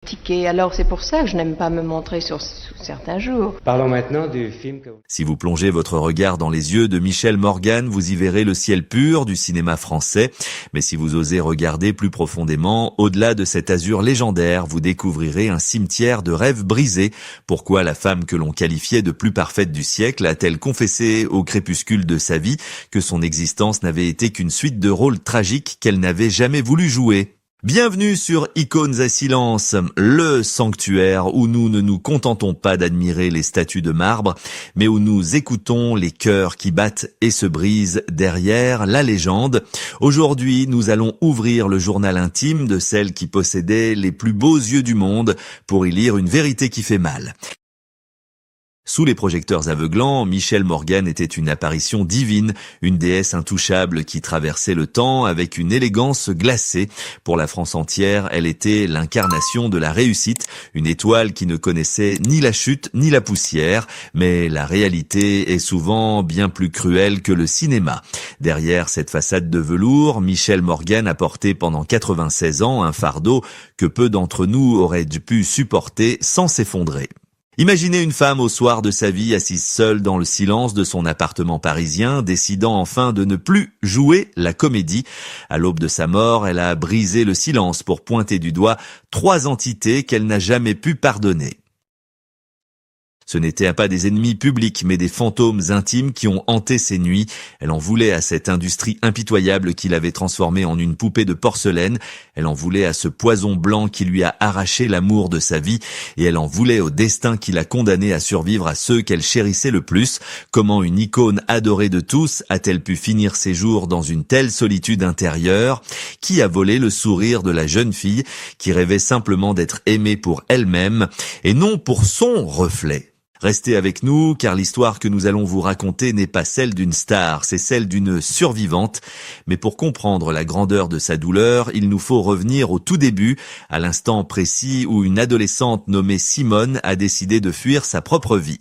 Alors c'est pour ça que je n'aime pas me montrer sur certains jours. Parlons maintenant du film que... Si vous plongez votre regard dans les yeux de Michel Morgan, vous y verrez le ciel pur du cinéma français. Mais si vous osez regarder plus profondément, au-delà de cet azur légendaire, vous découvrirez un cimetière de rêves brisés. Pourquoi la femme que l'on qualifiait de plus parfaite du siècle a-t-elle confessé au crépuscule de sa vie que son existence n'avait été qu'une suite de rôles tragiques qu'elle n'avait jamais voulu jouer ? Bienvenue sur Icônes à silence, le sanctuaire où nous ne nous contentons pas d'admirer les statues de marbre, mais où nous écoutons les cœurs qui battent et se brisent derrière la légende. Aujourd'hui, nous allons ouvrir le journal intime de celle qui possédait les plus beaux yeux du monde pour y lire une vérité qui fait mal. Sous les projecteurs aveuglants, Michel Morgan était une apparition divine, une déesse intouchable qui traversait le temps avec une élégance glacée. Pour la France entière, elle était l'incarnation de la réussite, une étoile qui ne connaissait ni la chute ni la poussière. Mais la réalité est souvent bien plus cruelle que le cinéma. Derrière cette façade de velours, Michel Morgan a porté pendant 96 ans un fardeau que peu d'entre nous auraient pu supporter sans s'effondrer. Imaginez une femme au soir de sa vie assise seule dans le silence de son appartement parisien, décidant enfin de ne plus jouer la comédie. À l'aube de sa mort, elle a brisé le silence pour pointer du doigt 3 entités qu'elle n'a jamais pu pardonner. Ce n'étaient pas des ennemis publics, mais des fantômes intimes qui ont hanté ses nuits. Elle en voulait à cette industrie impitoyable qui l'avait transformée en une poupée de porcelaine. Elle en voulait à ce poison blanc qui lui a arraché l'amour de sa vie. Et elle en voulait au destin qui l'a condamnée à survivre à ceux qu'elle chérissait le plus. Comment une icône adorée de tous a-t-elle pu finir ses jours dans une telle solitude intérieure ? Qui a volé le sourire de la jeune fille qui rêvait simplement d'être aimée pour elle-même et non pour son reflet ? Restez avec nous, car l'histoire que nous allons vous raconter n'est pas celle d'une star, c'est celle d'une survivante. Mais pour comprendre la grandeur de sa douleur, il nous faut revenir au tout début, à l'instant précis où une adolescente nommée Simone a décidé de fuir sa propre vie.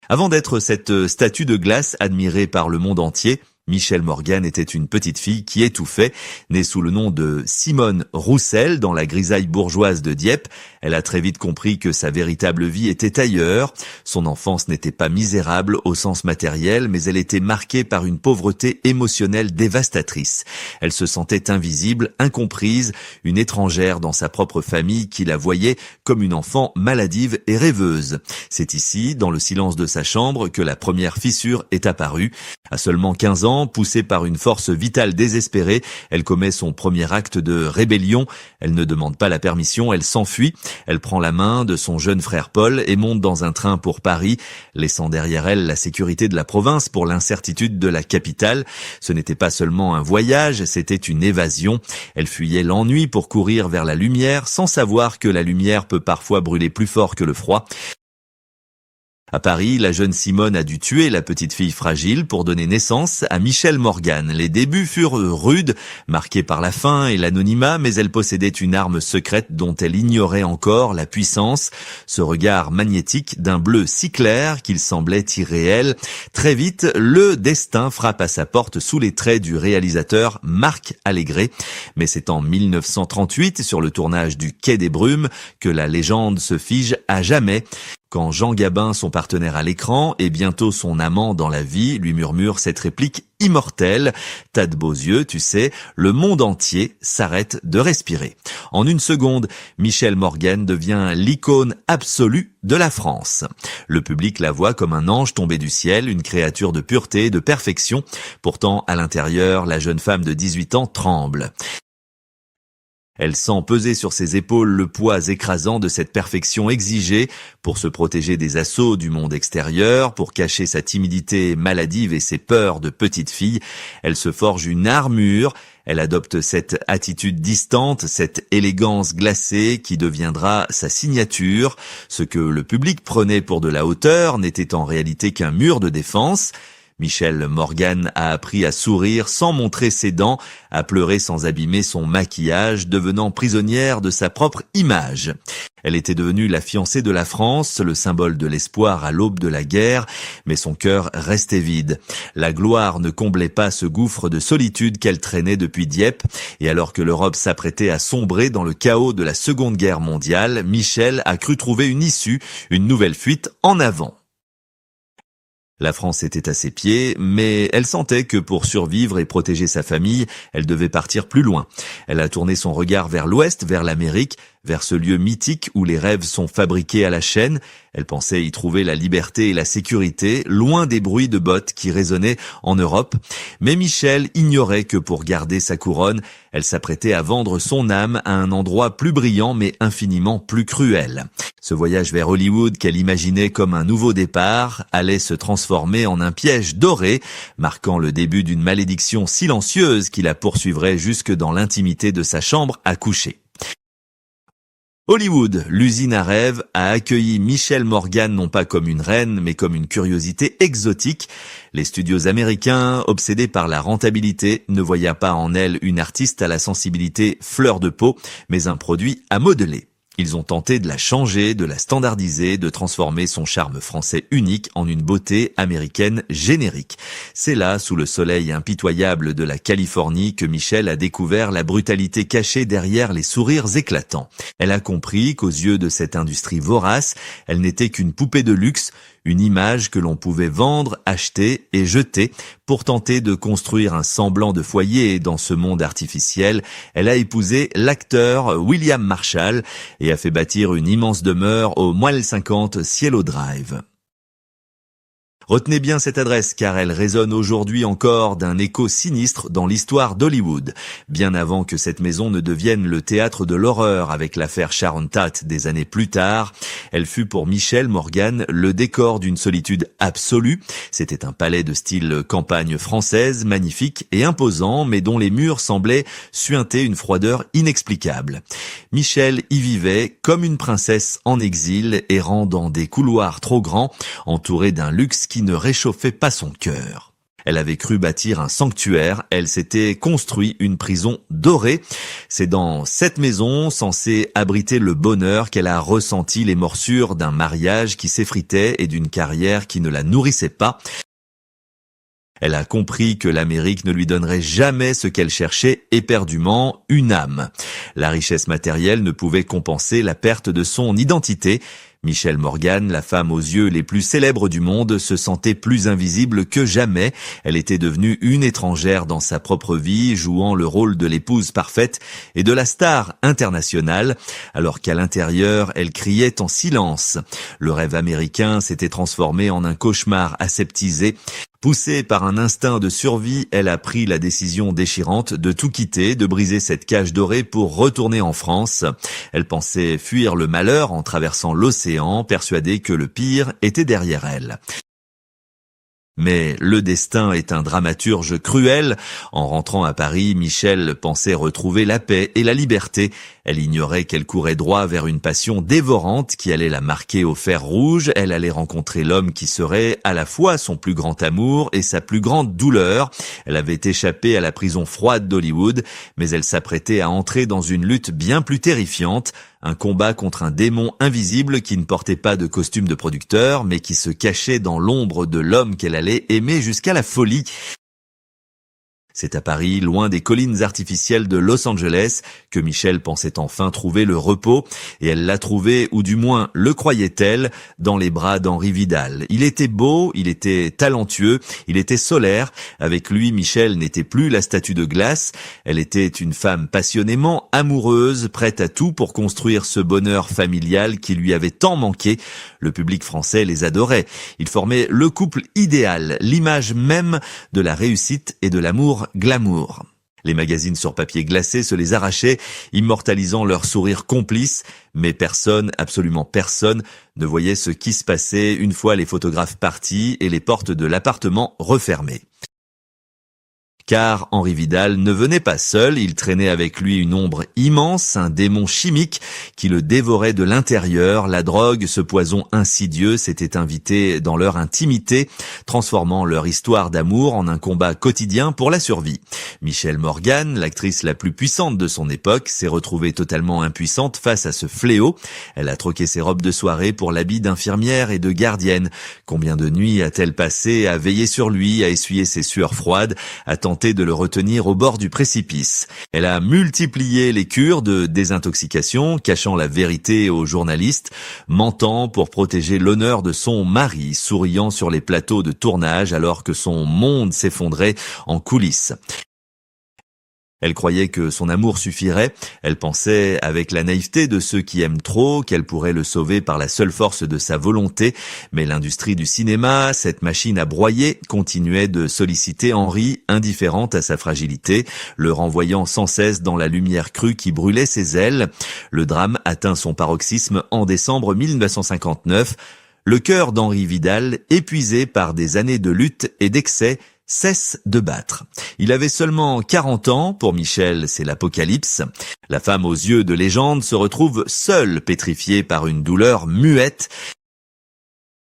Avant d'être cette statue de glace admirée par le monde entier, Michel Morgan était une petite fille qui étouffait. Née sous le nom de Simone Roussel dans la grisaille bourgeoise de Dieppe, elle a très vite compris que sa véritable vie était ailleurs. Son enfance n'était pas misérable au sens matériel, mais elle était marquée par une pauvreté émotionnelle dévastatrice. Elle se sentait invisible, incomprise, une étrangère dans sa propre famille qui la voyait comme une enfant maladive et rêveuse. C'est ici, dans le silence de sa chambre, que la première fissure est apparue. À seulement 15 ans, poussée par une force vitale désespérée, elle commet son premier acte de rébellion. Elle ne demande pas la permission, elle s'enfuit. Elle prend la main de son jeune frère Paul et monte dans un train pour Paris, laissant derrière elle la sécurité de la province pour l'incertitude de la capitale. Ce n'était pas seulement un voyage, c'était une évasion. Elle fuyait l'ennui pour courir vers la lumière, sans savoir que la lumière peut parfois brûler plus fort que le froid. À Paris, la jeune Simone a dû tuer la petite fille fragile pour donner naissance à Michel Morgan. Les débuts furent rudes, marqués par la faim et l'anonymat, mais elle possédait une arme secrète dont elle ignorait encore la puissance, ce regard magnétique d'un bleu si clair qu'il semblait irréel. Très vite, le destin frappe à sa porte sous les traits du réalisateur Marc Allégret. Mais c'est en 1938, sur le tournage du Quai des Brumes, que la légende se fige à jamais. Quand Jean Gabin, son partenaire à l'écran, et bientôt son amant dans la vie, lui murmure cette réplique immortelle. « T'as de beaux yeux, tu sais, le monde entier s'arrête de respirer ». En une seconde, Michel Morgan devient l'icône absolue de la France. Le public la voit comme un ange tombé du ciel, une créature de pureté, de perfection. Pourtant, à l'intérieur, la jeune femme de 18 ans tremble. Elle sent peser sur ses épaules le poids écrasant de cette perfection exigée pour se protéger des assauts du monde extérieur, pour cacher sa timidité maladive et ses peurs de petite fille. Elle se forge une armure. Elle adopte cette attitude distante, cette élégance glacée qui deviendra sa signature. Ce que le public prenait pour de la hauteur n'était en réalité qu'un mur de défense. Michèle Morgan a appris à sourire sans montrer ses dents, à pleurer sans abîmer son maquillage, devenant prisonnière de sa propre image. Elle était devenue la fiancée de la France, le symbole de l'espoir à l'aube de la guerre, mais son cœur restait vide. La gloire ne comblait pas ce gouffre de solitude qu'elle traînait depuis Dieppe, et alors que l'Europe s'apprêtait à sombrer dans le chaos de la Seconde Guerre mondiale, Michèle a cru trouver une issue, une nouvelle fuite en avant. La France était à ses pieds, mais elle sentait que pour survivre et protéger sa famille, elle devait partir plus loin. Elle a tourné son regard vers l'Ouest, vers l'Amérique, vers ce lieu mythique où les rêves sont fabriqués à la chaîne. Elle pensait y trouver la liberté et la sécurité, loin des bruits de bottes qui résonnaient en Europe. Mais Michèle ignorait que pour garder sa couronne, elle s'apprêtait à vendre son âme à un endroit plus brillant mais infiniment plus cruel. Ce voyage vers Hollywood qu'elle imaginait comme un nouveau départ allait se transformer en un piège doré, marquant le début d'une malédiction silencieuse qui la poursuivrait jusque dans l'intimité de sa chambre à coucher. Hollywood, l'usine à rêves, a accueilli Michèle Morgan non pas comme une reine, mais comme une curiosité exotique. Les studios américains, obsédés par la rentabilité, ne voyaient pas en elle une artiste à la sensibilité fleur de peau, mais un produit à modeler. Ils ont tenté de la changer, de la standardiser, de transformer son charme français unique en une beauté américaine générique. C'est là, sous le soleil impitoyable de la Californie, que Michèle a découvert la brutalité cachée derrière les sourires éclatants. Elle a compris qu'aux yeux de cette industrie vorace, elle n'était qu'une poupée de luxe, une image que l'on pouvait vendre, acheter et jeter pour tenter de construire un semblant de foyer dans ce monde artificiel. Elle a épousé l'acteur William Marshall et a fait bâtir une immense demeure au Moelle 50 Cielo Drive. Retenez bien cette adresse car elle résonne aujourd'hui encore d'un écho sinistre dans l'histoire d'Hollywood. Bien avant que cette maison ne devienne le théâtre de l'horreur avec l'affaire Sharon Tate des années plus tard, elle fut pour Michèle Morgan le décor d'une solitude absolue. C'était un palais de style campagne française, magnifique et imposant, mais dont les murs semblaient suinter une froideur inexplicable. Michèle y vivait comme une princesse en exil, errant dans des couloirs trop grands, entourée d'un luxe qui ne réchauffait pas son cœur. Elle avait cru bâtir un sanctuaire, elle s'était construit une prison dorée. C'est dans cette maison, censée abriter le bonheur, qu'elle a ressenti les morsures d'un mariage qui s'effritait et d'une carrière qui ne la nourrissait pas. Elle a compris que l'Amérique ne lui donnerait jamais ce qu'elle cherchait éperdument, une âme. La richesse matérielle ne pouvait compenser la perte de son identité. Michèle Morgan, la femme aux yeux les plus célèbres du monde, se sentait plus invisible que jamais. Elle était devenue une étrangère dans sa propre vie, jouant le rôle de l'épouse parfaite et de la star internationale, alors qu'à l'intérieur, elle criait en silence. Le rêve américain s'était transformé en un cauchemar aseptisé. Poussée par un instinct de survie, elle a pris la décision déchirante de tout quitter, de briser cette cage dorée pour retourner en France. Elle pensait fuir le malheur en traversant l'océan, persuadée que le pire était derrière elle. Mais le destin est un dramaturge cruel. En rentrant à Paris, Michèle pensait retrouver la paix et la liberté. Elle ignorait qu'elle courait droit vers une passion dévorante qui allait la marquer au fer rouge. Elle allait rencontrer l'homme qui serait à la fois son plus grand amour et sa plus grande douleur. Elle avait échappé à la prison froide d'Hollywood, mais elle s'apprêtait à entrer dans une lutte bien plus terrifiante. Un combat contre un démon invisible qui ne portait pas de costume de producteur, mais qui se cachait dans l'ombre de l'homme qu'elle allait aimer jusqu'à la folie. C'est à Paris, loin des collines artificielles de Los Angeles, que Michèle pensait enfin trouver le repos, et elle l'a trouvé, ou du moins le croyait-elle, dans les bras d'Henri Vidal. Il était beau, il était talentueux, il était solaire. Avec lui, Michèle n'était plus la statue de glace. Elle était une femme passionnément amoureuse, prête à tout pour construire ce bonheur familial qui lui avait tant manqué. Le public français les adorait. Ils formaient le couple idéal, l'image même de la réussite et de l'amour glamour. Les magazines sur papier glacé se les arrachaient, immortalisant leur sourire complice, mais personne, absolument personne, ne voyait ce qui se passait une fois les photographes partis et les portes de l'appartement refermées. car Henri Vidal ne venait pas seul, il traînait avec lui une ombre immense, un démon chimique qui le dévorait de l'intérieur. La drogue, ce poison insidieux, s'était invité dans leur intimité, transformant leur histoire d'amour en un combat quotidien pour la survie. Michèle Morgan, l'actrice la plus puissante de son époque, s'est retrouvée totalement impuissante face à ce fléau. Elle a troqué ses robes de soirée pour l'habit d'infirmière et de gardienne. Combien de nuits a-t-elle passé à veiller sur lui, à essuyer ses sueurs froides, à tenter de le retenir au bord du précipice. Elle a multiplié les cures de désintoxication, cachant la vérité aux journalistes, mentant pour protéger l'honneur de son mari, souriant sur les plateaux de tournage alors que son monde s'effondrait en coulisses. Elle croyait que son amour suffirait, elle pensait avec la naïveté de ceux qui aiment trop qu'elle pourrait le sauver par la seule force de sa volonté, mais l'industrie du cinéma, cette machine à broyer, continuait de solliciter Henri, indifférente à sa fragilité, le renvoyant sans cesse dans la lumière crue qui brûlait ses ailes. Le drame atteint son paroxysme en décembre 1959. Le cœur d'Henri Vidal, épuisé par des années de lutte et d'excès, cesse de battre. Il avait seulement 40 ans, pour Michèle c'est l'apocalypse. La femme aux yeux de légende se retrouve seule, pétrifiée par une douleur muette.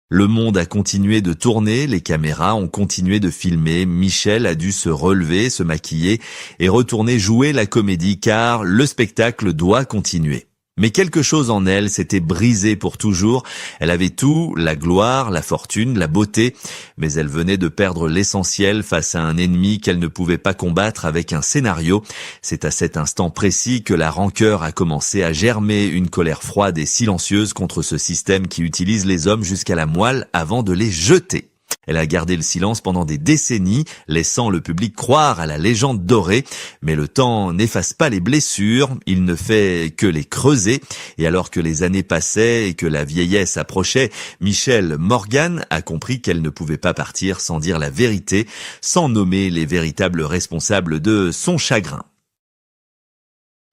Le monde a continué de tourner, les caméras ont continué de filmer, Michèle a dû se relever, se maquiller et retourner jouer la comédie car le spectacle doit continuer. Mais quelque chose en elle s'était brisé pour toujours. Elle avait tout, la gloire, la fortune, la beauté, mais elle venait de perdre l'essentiel face à un ennemi qu'elle ne pouvait pas combattre avec un scénario. C'est à cet instant précis que la rancœur a commencé à germer, une colère froide et silencieuse contre ce système qui utilise les hommes jusqu'à la moelle avant de les jeter. Elle a gardé le silence pendant des décennies, laissant le public croire à la légende dorée. Mais le temps n'efface pas les blessures, il ne fait que les creuser. Et alors que les années passaient et que la vieillesse approchait, Michèle Morgan a compris qu'elle ne pouvait pas partir sans dire la vérité, sans nommer les véritables responsables de son chagrin.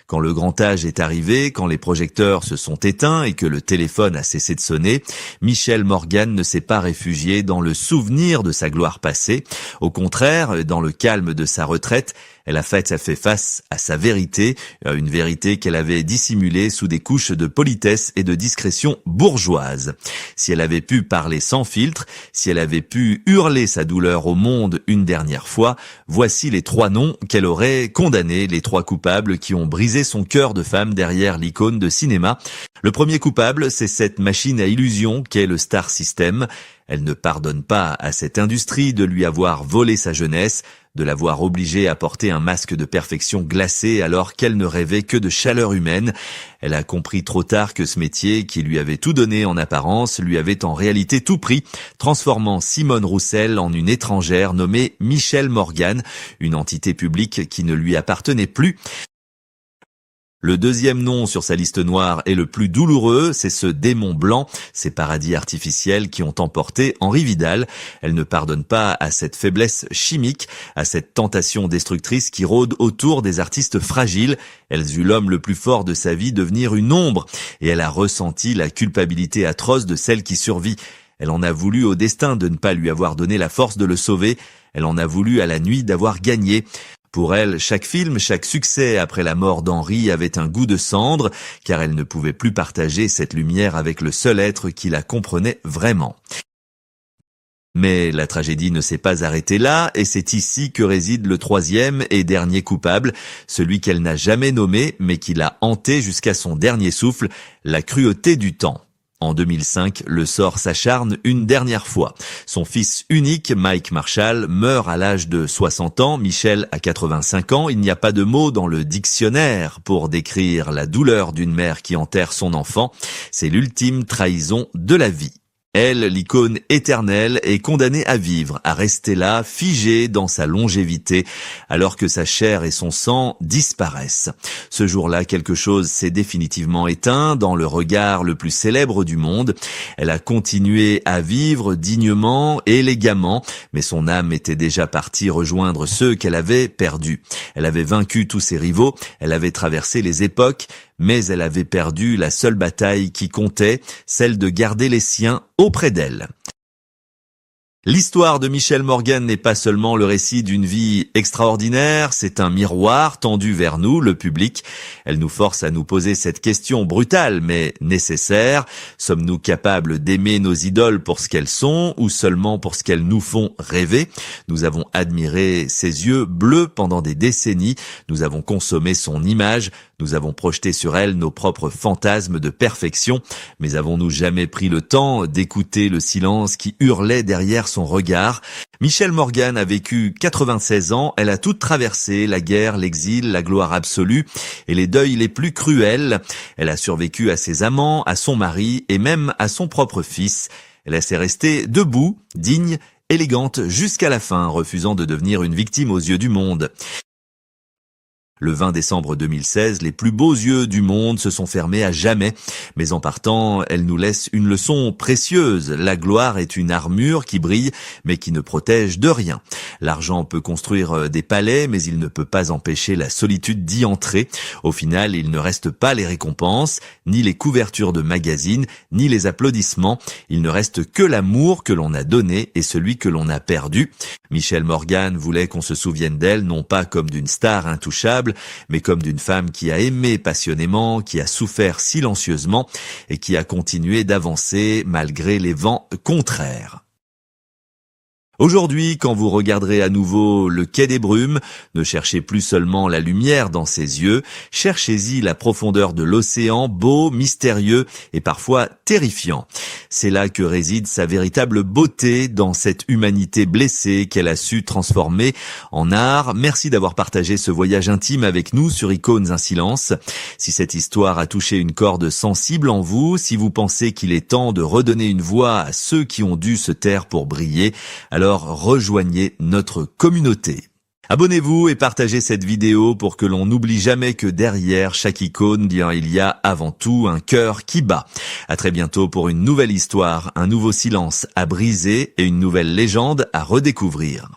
Quand le grand âge est arrivé, quand les projecteurs se sont éteints et que le téléphone a cessé de sonner, Michèle Morgan ne s'est pas réfugiée dans le souvenir de sa gloire passée. Au contraire, dans le calme de sa retraite, elle a fait face à sa vérité, une vérité qu'elle avait dissimulée sous des couches de politesse et de discrétion bourgeoise. Si elle avait pu parler sans filtre, si elle avait pu hurler sa douleur au monde une dernière fois, voici les 3 noms qu'elle aurait condamnés, les 3 coupables qui ont brisé son cœur de femme derrière l'icône de cinéma. Le premier coupable, c'est cette machine à illusion qu'est le Star System. Elle ne pardonne pas à cette industrie de lui avoir volé sa jeunesse, de l'avoir obligée à porter un masque de perfection glacé alors qu'elle ne rêvait que de chaleur humaine. Elle a compris trop tard que ce métier, qui lui avait tout donné en apparence, lui avait en réalité tout pris, transformant Simone Roussel en une étrangère nommée Michèle Morgan, une entité publique qui ne lui appartenait plus. Le deuxième nom sur sa liste noire est le plus douloureux, c'est ce démon blanc, ces paradis artificiels qui ont emporté Henri Vidal. Elle ne pardonne pas à cette faiblesse chimique, à cette tentation destructrice qui rôde autour des artistes fragiles. Elle a vu l'homme le plus fort de sa vie devenir une ombre, et elle a ressenti la culpabilité atroce de celle qui survit. Elle en a voulu au destin de ne pas lui avoir donné la force de le sauver. Elle en a voulu à la nuit d'avoir gagné. Pour elle, chaque film, chaque succès après la mort d'Henri avait un goût de cendre, car elle ne pouvait plus partager cette lumière avec le seul être qui la comprenait vraiment. Mais la tragédie ne s'est pas arrêtée là, et c'est ici que réside le 3e et dernier coupable, celui qu'elle n'a jamais nommé, mais qui l'a hanté jusqu'à son dernier souffle, la cruauté du temps. En 2005, le sort s'acharne une dernière fois. Son fils unique, Mike Marshall, meurt à l'âge de 60 ans, Michèle à 85 ans. Il n'y a pas de mots dans le dictionnaire pour décrire la douleur d'une mère qui enterre son enfant. C'est l'ultime trahison de la vie. Elle, l'icône éternelle, est condamnée à vivre, à rester là, figée dans sa longévité, alors que sa chair et son sang disparaissent. Ce jour-là, quelque chose s'est définitivement éteint dans le regard le plus célèbre du monde. Elle a continué à vivre dignement, élégamment, mais son âme était déjà partie rejoindre ceux qu'elle avait perdus. Elle avait vaincu tous ses rivaux, elle avait traversé les époques, mais elle avait perdu la seule bataille qui comptait, celle de garder les siens auprès d'elle. L'histoire de Michel Morgan n'est pas seulement le récit d'une vie extraordinaire, c'est un miroir tendu vers nous, le public. Elle nous force à nous poser cette question brutale mais nécessaire. Sommes-nous capables d'aimer nos idoles pour ce qu'elles sont ou seulement pour ce qu'elles nous font rêver? Nous avons admiré ses yeux bleus pendant des décennies, nous avons consommé son image, nous avons projeté sur elle nos propres fantasmes de perfection, mais avons-nous jamais pris le temps d'écouter le silence qui hurlait derrière son regard? Michel Morgan a vécu 96 ans, elle a tout traversé, la guerre, l'exil, la gloire absolue et les deuils les plus cruels. Elle a survécu à ses amants, à son mari et même à son propre fils. Elle s'est restée debout, digne, élégante jusqu'à la fin, refusant de devenir une victime aux yeux du monde. Le 20 décembre 2016, les plus beaux yeux du monde se sont fermés à jamais. Mais en partant, elle nous laisse une leçon précieuse. La gloire est une armure qui brille, mais qui ne protège de rien. L'argent peut construire des palais, mais il ne peut pas empêcher la solitude d'y entrer. Au final, il ne reste pas les récompenses, ni les couvertures de magazines, ni les applaudissements. Il ne reste que l'amour que l'on a donné et celui que l'on a perdu. Michel Morgan voulait qu'on se souvienne d'elle, non pas comme d'une star intouchable, mais comme d'une femme qui a aimé passionnément, qui a souffert silencieusement et qui a continué d'avancer malgré les vents contraires. Aujourd'hui, quand vous regarderez à nouveau le Quai des Brumes, ne cherchez plus seulement la lumière dans ses yeux, cherchez-y la profondeur de l'océan, beau, mystérieux et parfois terrifiant. C'est là que réside sa véritable beauté, dans cette humanité blessée qu'elle a su transformer en art. Merci d'avoir partagé ce voyage intime avec nous sur Icônes un silence. Si cette histoire a touché une corde sensible en vous, si vous pensez qu'il est temps de redonner une voix à ceux qui ont dû se taire pour briller, alors rejoignez notre communauté. Abonnez-vous et partagez cette vidéo pour que l'on n'oublie jamais que derrière chaque icône, il y a avant tout un cœur qui bat. À très bientôt pour une nouvelle histoire, un nouveau silence à briser et une nouvelle légende à redécouvrir.